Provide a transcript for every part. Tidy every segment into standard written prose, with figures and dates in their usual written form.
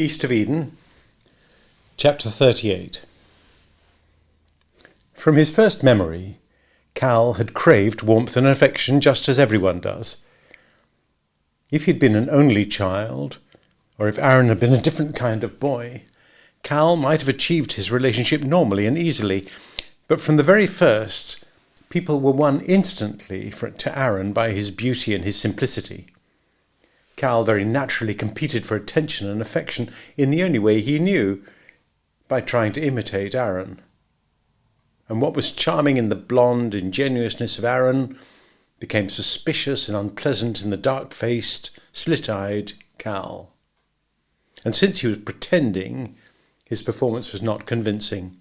East of Eden, Chapter 38. From his first memory, Cal had craved warmth and affection just as everyone does. If he'd been an only child, or if Aaron had been a different kind of boy, Cal might have achieved his relationship normally and easily, but from the very first, people were won instantly to Aaron by his beauty and his simplicity. Cal very naturally competed for attention and affection in the only way he knew, by trying to imitate Aaron. And what was charming in the blonde ingenuousness of Aaron became suspicious and unpleasant in the dark-faced, slit-eyed Cal. And since he was pretending, his performance was not convincing.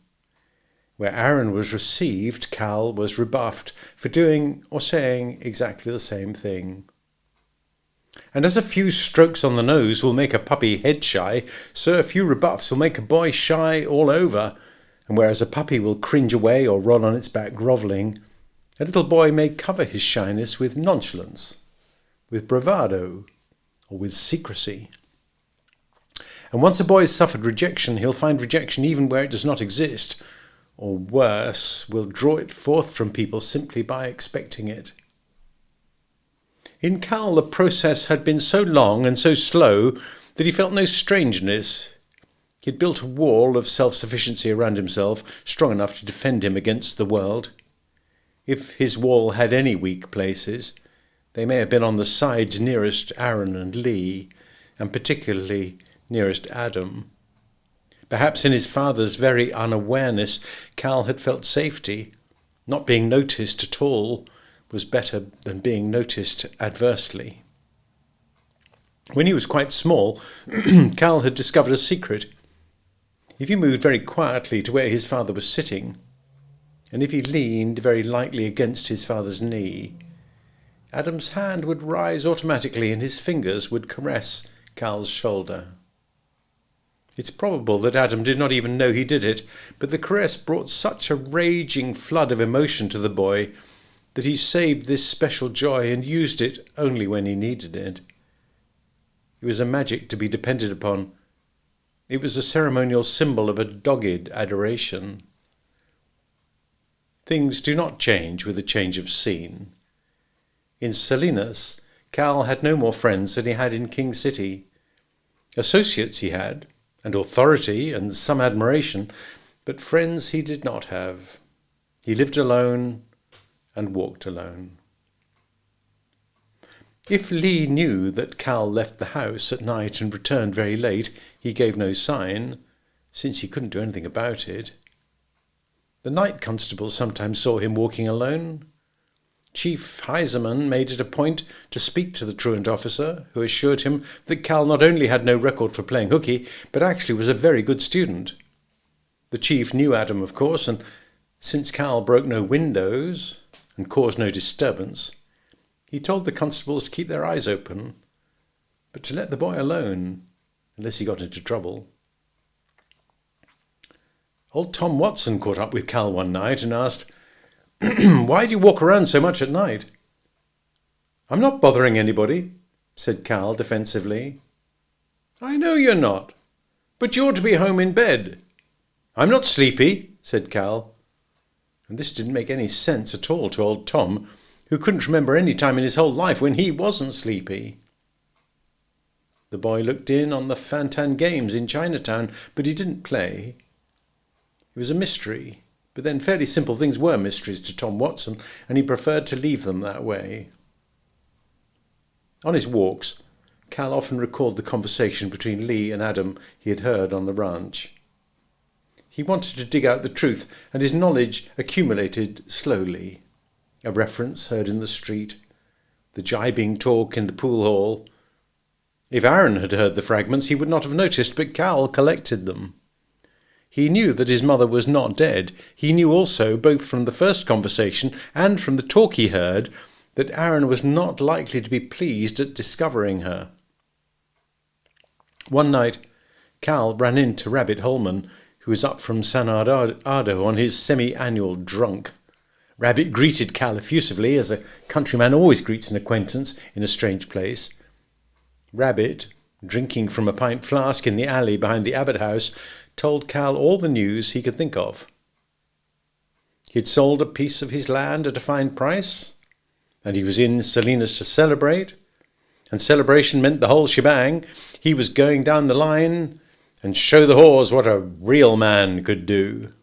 Where Aaron was received, Cal was rebuffed for doing or saying exactly the same thing. And as a few strokes on the nose will make a puppy head shy, so a few rebuffs will make a boy shy all over. And whereas a puppy will cringe away or roll on its back grovelling, a little boy may cover his shyness with nonchalance, with bravado, or with secrecy. And once a boy has suffered rejection, he'll find rejection even where it does not exist, or worse, will draw it forth from people simply by expecting it. In Cal, the process had been so long and so slow that he felt no strangeness. He had built a wall of self-sufficiency around himself, strong enough to defend him against the world. If his wall had any weak places, they may have been on the sides nearest Aaron and Lee, and particularly nearest Adam. Perhaps in his father's very unawareness, Cal had felt safety. Not being noticed at all was better than being noticed adversely. When he was quite small, Cal had discovered a secret. If he moved very quietly to where his father was sitting, and if he leaned very lightly against his father's knee, Adam's hand would rise automatically and his fingers would caress Cal's shoulder. It's probable that Adam did not even know he did it, but the caress brought such a raging flood of emotion to the boy that he saved this special joy and used it only when he needed it. It was a magic to be depended upon. It was a ceremonial symbol of a dogged adoration. Things do not change with a change of scene. In Salinas, Cal had no more friends than he had in King City. Associates he had, and authority and some admiration, but friends he did not have. He lived alone and walked alone. If Lee knew that Cal left the house at night and returned very late, he gave no sign, since he couldn't do anything about it. The night constable sometimes saw him walking alone. Chief Heiserman made it a point to speak to the truant officer, who assured him that Cal not only had no record for playing hooky, but actually was a very good student. The chief knew Adam, of course, and since Cal broke no windows and caused no disturbance, he told the constables to keep their eyes open, but to let the boy alone, unless he got into trouble. Old Tom Watson caught up with Cal one night and asked, "Why do you walk around so much at night?" "I'm not bothering anybody," said Cal defensively. "I know you're not, but you ought to be home in bed." "I'm not sleepy," said Cal. And this didn't make any sense at all to old Tom, who couldn't remember any time in his whole life when he wasn't sleepy. The boy looked in on the Fantan games in Chinatown, but he didn't play. It was a mystery, but then fairly simple things were mysteries to Tom Watson, and he preferred to leave them that way. On his walks, Cal often recalled the conversation between Lee and Adam he had heard on the ranch. He wanted to dig out the truth, and his knowledge accumulated slowly. A reference heard in the street, the jibing talk in the pool hall. If Aaron had heard the fragments, he would not have noticed, but Cal collected them. He knew that his mother was not dead. He knew also, both from the first conversation and from the talk he heard, that Aaron was not likely to be pleased at discovering her. One night, Cal ran into Rabbit Holman, who was up from San Ardo on his semi-annual drunk. Rabbit greeted Cal effusively, as a countryman always greets an acquaintance in a strange place. Rabbit, drinking from a pint flask in the alley behind the Abbott house, told Cal all the news he could think of. He'd sold a piece of his land at a fine price, and he was in Salinas to celebrate, and celebration meant the whole shebang. He was going down the line and show the whores what a real man could do.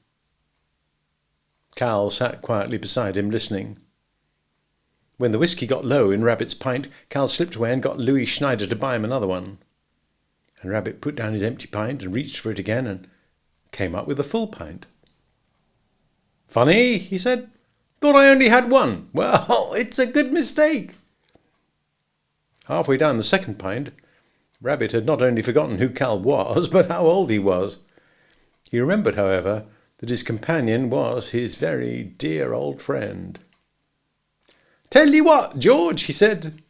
Cal sat quietly beside him, listening. When the whiskey got low in Rabbit's pint, Cal slipped away and got Louis Schneider to buy him another one. And Rabbit put down his empty pint and reached for it again and came up with a full pint. "Funny," he said. "Thought I only had one. Well, it's a good mistake." Halfway down the second pint, Rabbit had not only forgotten who Cal was, but how old he was. He remembered, however, that his companion was his very dear old friend. "Tell you what, George," he said,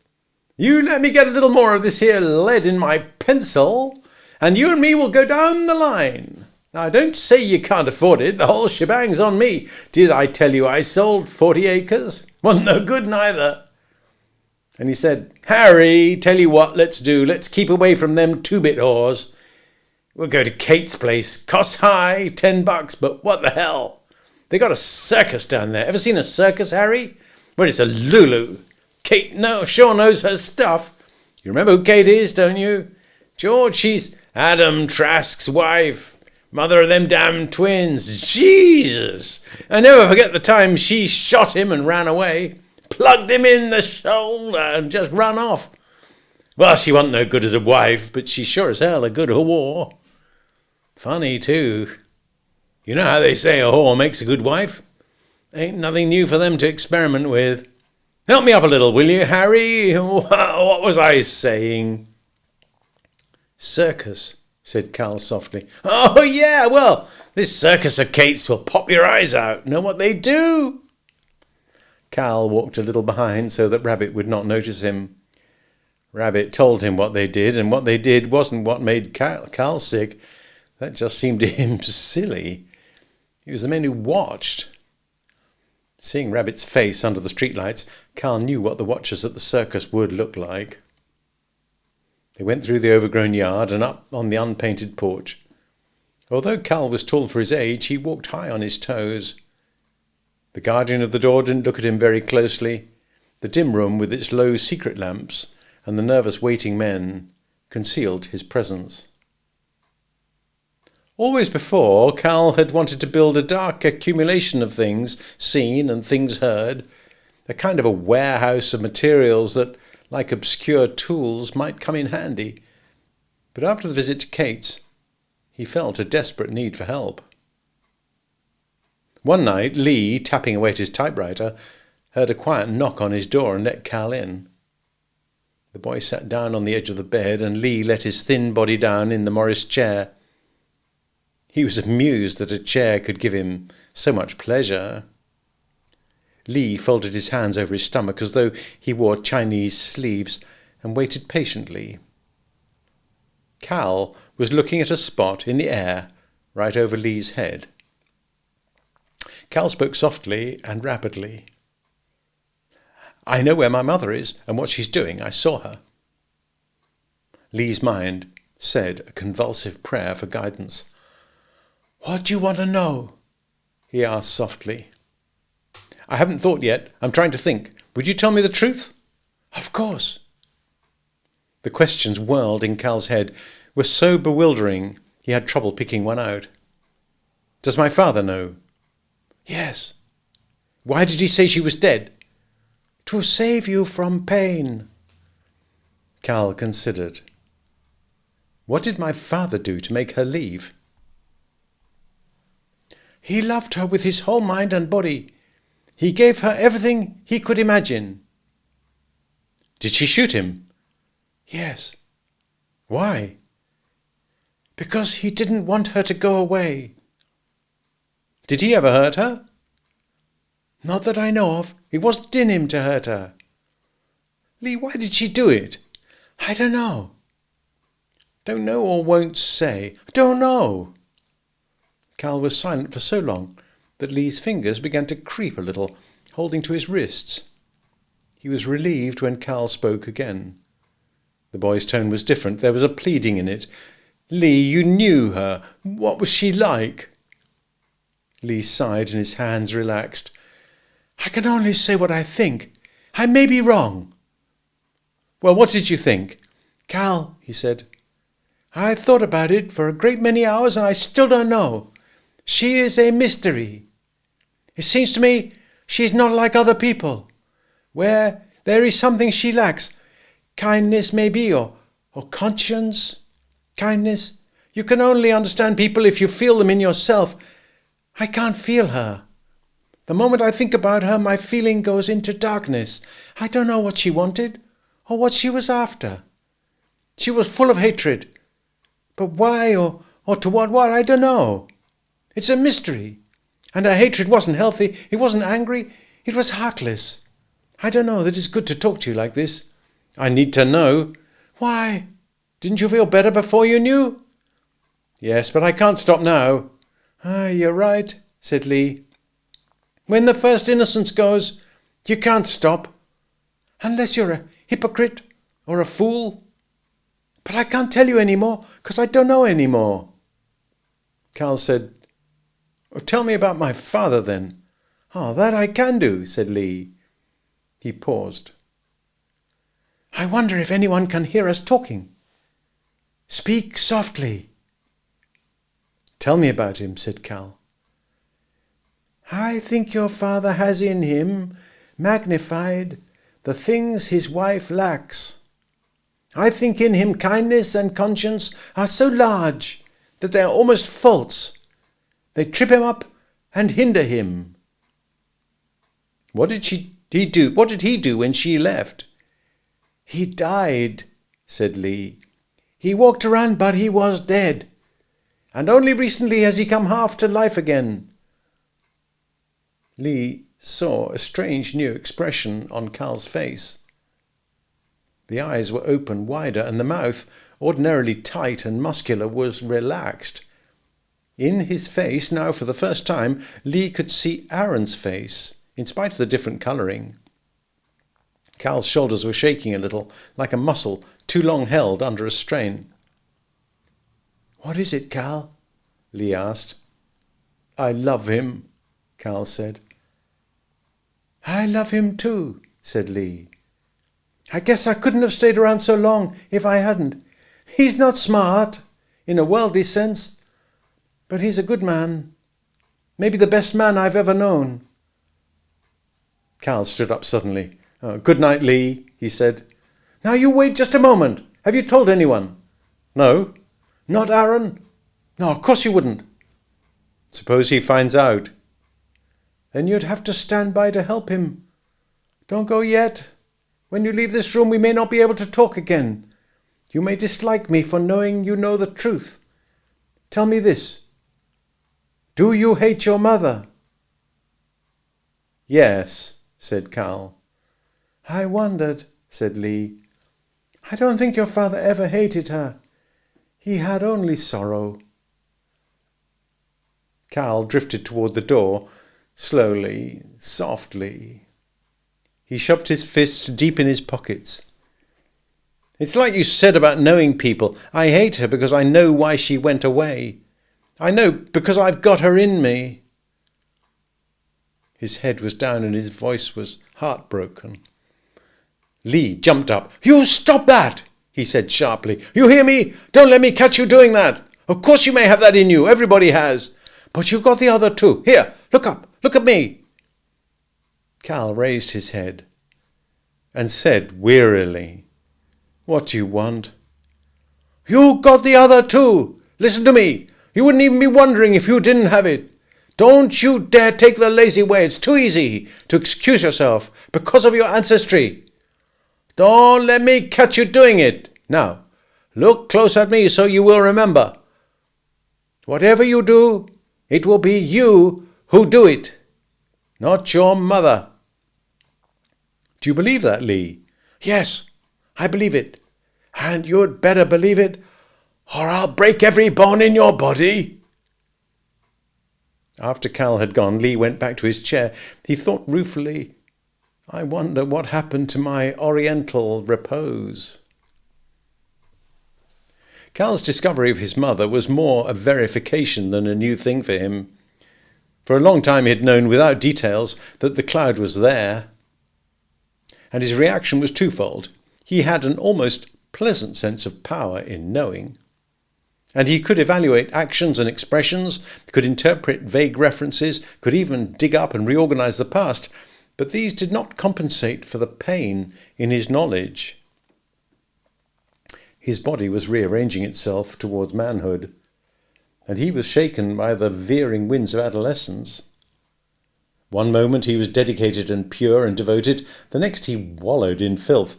"you let me get a little more of this here lead in my pencil, and you and me will go down the line. Now, don't say you can't afford it. The whole shebang's on me. Did I tell you I sold 40 acres? Wasn't no good neither." And he said, "Harry, tell you what let's do. Let's keep away from them two-bit whores. We'll go to Kate's place. Costs high, $10, but what the hell? They got a circus down there. Ever seen a circus, Harry? Well, it's a Lulu. Kate sure knows her stuff. You remember who Kate is, don't you? George, she's Adam Trask's wife. Mother of them damn twins. Jesus! I never forget the time she shot him and ran away. Plugged him in the shoulder and just run off. Well, she wasn't no good as a wife, but she's sure as hell a good whore. Funny, too. You know how they say a whore makes a good wife? Ain't nothing new for them to experiment with. Help me up a little, will you, Harry? What was I saying?" "Circus," said Cal softly. "Oh, yeah, well, this circus of Kate's will pop your eyes out. Know what they do?" Cal walked a little behind so that Rabbit would not notice him. Rabbit told him what they did, and what they did wasn't what made Cal sick. That just seemed to him silly. It was the men who watched. Seeing Rabbit's face under the streetlights, Cal knew what the watchers at the circus would look like. They went through the overgrown yard and up on the unpainted porch. Although Cal was tall for his age, he walked high on his toes. The guardian of the door didn't look at him very closely. The dim room with its low secret lamps and the nervous waiting men concealed his presence. Always before, Cal had wanted to build a dark accumulation of things seen and things heard, a kind of a warehouse of materials that, like obscure tools, might come in handy. But after the visit to Kate's, he felt a desperate need for help. One night, Lee, tapping away at his typewriter, heard a quiet knock on his door and let Cal in. The boy sat down on the edge of the bed, and Lee let his thin body down in the Morris chair. He was amused that a chair could give him so much pleasure. Lee folded his hands over his stomach as though he wore Chinese sleeves and waited patiently. Cal was looking at a spot in the air right over Lee's head. Cal spoke softly and rapidly. "I know where my mother is and what she's doing. I saw her." Lee's mind said a convulsive prayer for guidance. "What do you want to know?" he asked softly. "I haven't thought yet. I'm trying to think. Would you tell me the truth?" "Of course." The questions whirled in Cal's head were so bewildering he had trouble picking one out. "Does my father know?" "Yes." "Why did he say she was dead?" "To save you from pain." Cal considered. What did my father do to make her leave? "He loved her with his whole mind and body. He gave her everything he could imagine." "Did she shoot him?" "Yes." "Why?" "Because he didn't want her to go away." "Did he ever hurt her?" "Not that I know of. It wasn't in him to hurt her." "Lee, why did she do it?" "I don't know." "Don't know or won't say?" "Don't know." Cal was silent for so long that Lee's fingers began to creep a little, holding to his wrists. He was relieved when Cal spoke again. The boy's tone was different. There was a pleading in it. Lee, you knew her. What was she like? Lee sighed and his hands relaxed. I can only say what I think. I may be wrong. Well, what did you think? Cal, he said, I thought about it for a great many hours and I still don't know. She is a mystery. It seems to me she is not like other people, where there is something she lacks. Kindness, maybe, or conscience. Kindness. You can only understand people if you feel them in yourself. I can't feel her. The moment I think about her, my feeling goes into darkness. I don't know what she wanted or what she was after. She was full of hatred. But why or to what, I don't know. It's a mystery. And her hatred wasn't healthy. It wasn't angry. It was heartless. I don't know that it's good to talk to you like this. I need to know. Why? Didn't you feel better before you knew? Yes, but I can't stop now. You're right, said Lee. When the first innocence goes, you can't stop. Unless you're a hypocrite or a fool. But I can't tell you any more, because I don't know any more. Cal said, tell me about my father then. That I can do, said Lee. He paused. I wonder if anyone can hear us talking. Speak softly. Tell me about him, said Cal. I think your father has in him, magnified, the things his wife lacks. I think in him kindness and conscience are so large that they are almost faults. They trip him up and hinder him. What did he do? What did he do when she left? He died, said Lee. He walked around, but he was dead. And only recently has he come half to life again. Lee saw a strange new expression on Cal's face. The eyes were open wider, and the mouth, ordinarily tight and muscular, was relaxed. In his face, now for the first time, Lee could see Aaron's face, in spite of the different colouring. Cal's shoulders were shaking a little, like a muscle too long held under a strain. What is it, Cal? Lee asked. I love him, Cal said. I love him too, said Lee. I guess I couldn't have stayed around so long if I hadn't. He's not smart, in a worldly sense, but he's a good man. Maybe the best man I've ever known. Cal stood up suddenly. Good night, Lee, he said. Now you wait just a moment. Have you told anyone? No. Not Aaron? No, of course you wouldn't. Suppose he finds out? Then you'd have to stand by to help him. Don't go yet. When you leave this room, we may not be able to talk again. You may dislike me for knowing you know the truth. Tell me this. Do you hate your mother? Yes, said Cal. I wondered, said Lee. I don't think your father ever hated her. He had only sorrow. Cal drifted toward the door, slowly, softly. He shoved his fists deep in his pockets. It's like you said about knowing people. I hate her because I know why she went away. I know because I've got her in me. His head was down and his voice was heartbroken. Lee jumped up. You stop that, he said sharply. You hear me? Don't let me catch you doing that. Of course you may have that in you. Everybody has. But you've got the other too. Here, look up. Look at me. Cal raised his head and said wearily, What do you want? You got the other too. Listen to me. You wouldn't even be wondering if you didn't have it. Don't you dare take the lazy way. It's too easy to excuse yourself because of your ancestry. Don't let me catch you doing it. Now, look close at me so you will remember. Whatever you do, it will be you who do it, not your mother. Do you believe that, Lee? Yes, I believe it. And you'd better believe it, or I'll break every bone in your body. After Cal had gone, Lee went back to his chair. He thought ruefully, I wonder what happened to my oriental repose. Cal's discovery of his mother was more a verification than a new thing for him. For a long time he had known without details that the cloud was there, and his reaction was twofold. He had an almost pleasant sense of power in knowing, and he could evaluate actions and expressions, could interpret vague references, could even dig up and reorganize the past, but these did not compensate for the pain in his knowledge. His body was rearranging itself towards manhood, and he was shaken by the veering winds of adolescence. One moment he was dedicated and pure and devoted, the next he wallowed in filth,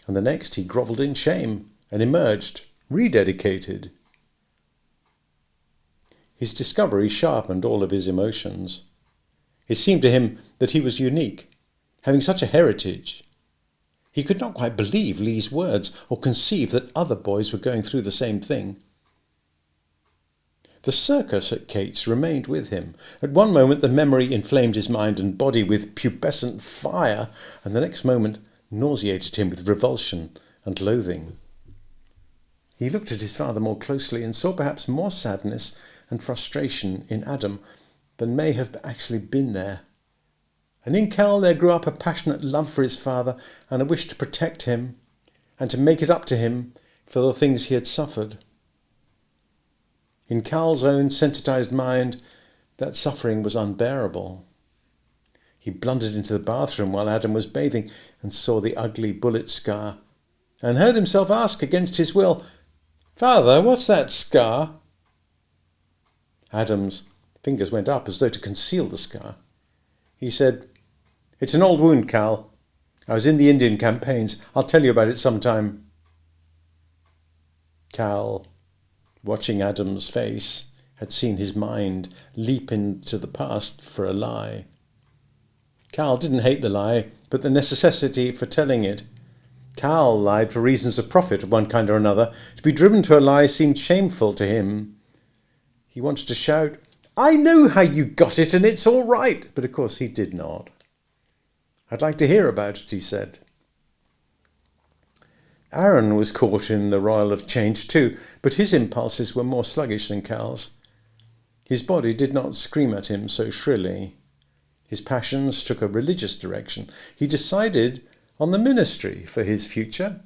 and the next he grovelled in shame and emerged rededicated. His discovery sharpened all of his emotions. It seemed to him that he was unique, having such a heritage. He could not quite believe Lee's words or conceive that other boys were going through the same thing. The circus at Kate's remained with him. At one moment the memory inflamed his mind and body with pubescent fire, and the next moment nauseated him with revulsion and loathing. He looked at his father more closely and saw perhaps more sadness and frustration in Adam than may have actually been there. And in Cal there grew up a passionate love for his father and a wish to protect him and to make it up to him for the things he had suffered. In Cal's own sensitized mind, that suffering was unbearable. He blundered into the bathroom while Adam was bathing and saw the ugly bullet scar, and heard himself ask against his will, "Father, what's that scar?" Adam's fingers went up as though to conceal the scar. He said, "It's an old wound, Cal. I was in the Indian campaigns. I'll tell you about it sometime." Cal, watching Adam's face, had seen his mind leap into the past for a lie. Cal didn't hate the lie, but the necessity for telling it. Cal lied for reasons of profit of one kind or another. To be driven to a lie seemed shameful to him. He wanted to shout, "I know how you got it and it's all right," but of course he did not. "I'd like to hear about it," he said. Aaron was caught in the roil of change too, but his impulses were more sluggish than Cal's. His body did not scream at him so shrilly. His passions took a religious direction. He decided on the ministry for his future.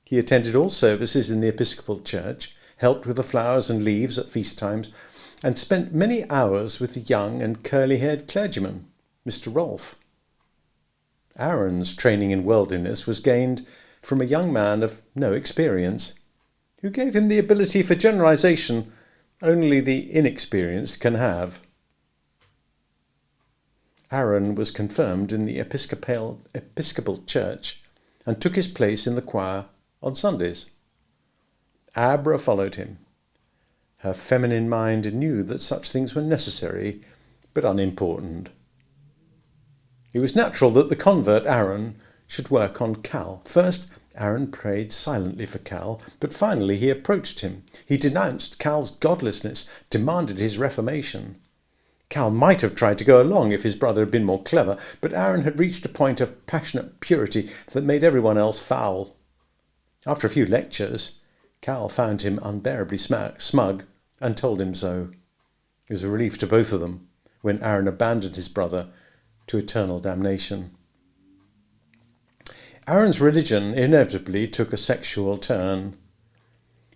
He attended all services in the Episcopal Church, helped with the flowers and leaves at feast times, and spent many hours with the young and curly-haired clergyman, Mr. Rolfe. Aaron's training in worldliness was gained from a young man of no experience, who gave him the ability for generalization only the inexperienced can have. Aaron was confirmed in the Episcopal Church and took his place in the choir on Sundays. Abra followed him. Her feminine mind knew that such things were necessary but unimportant. It was natural that the convert Aaron should work on Cal. First, Aaron prayed silently for Cal, but finally he approached him. He denounced Cal's godlessness, demanded his reformation. Cal might have tried to go along if his brother had been more clever, but Aaron had reached a point of passionate purity that made everyone else foul. After a few lectures, Cal found him unbearably smug and told him so. It was a relief to both of them when Aaron abandoned his brother to eternal damnation. Aaron's religion inevitably took a sexual turn.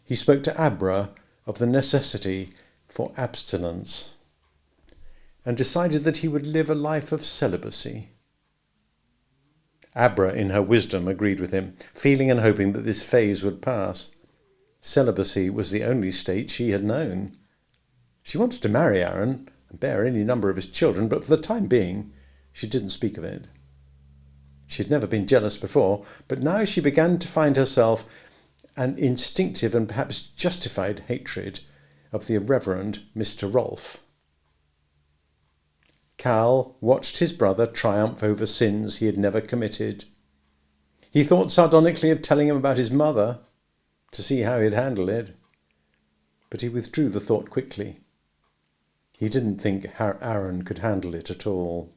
He spoke to Abra of the necessity for abstinence and decided that he would live a life of celibacy. Abra, in her wisdom, agreed with him, feeling and hoping that this phase would pass. Celibacy was the only state she had known. She wanted to marry Aaron and bear any number of his children, but for the time being, she didn't speak of it. She had never been jealous before, but now she began to find herself an instinctive and perhaps justified hatred of the irreverent Mr. Rolfe. Cal watched his brother triumph over sins he had never committed. He thought sardonically of telling him about his mother to see how he'd handle it, but he withdrew the thought quickly. He didn't think Aaron could handle it at all.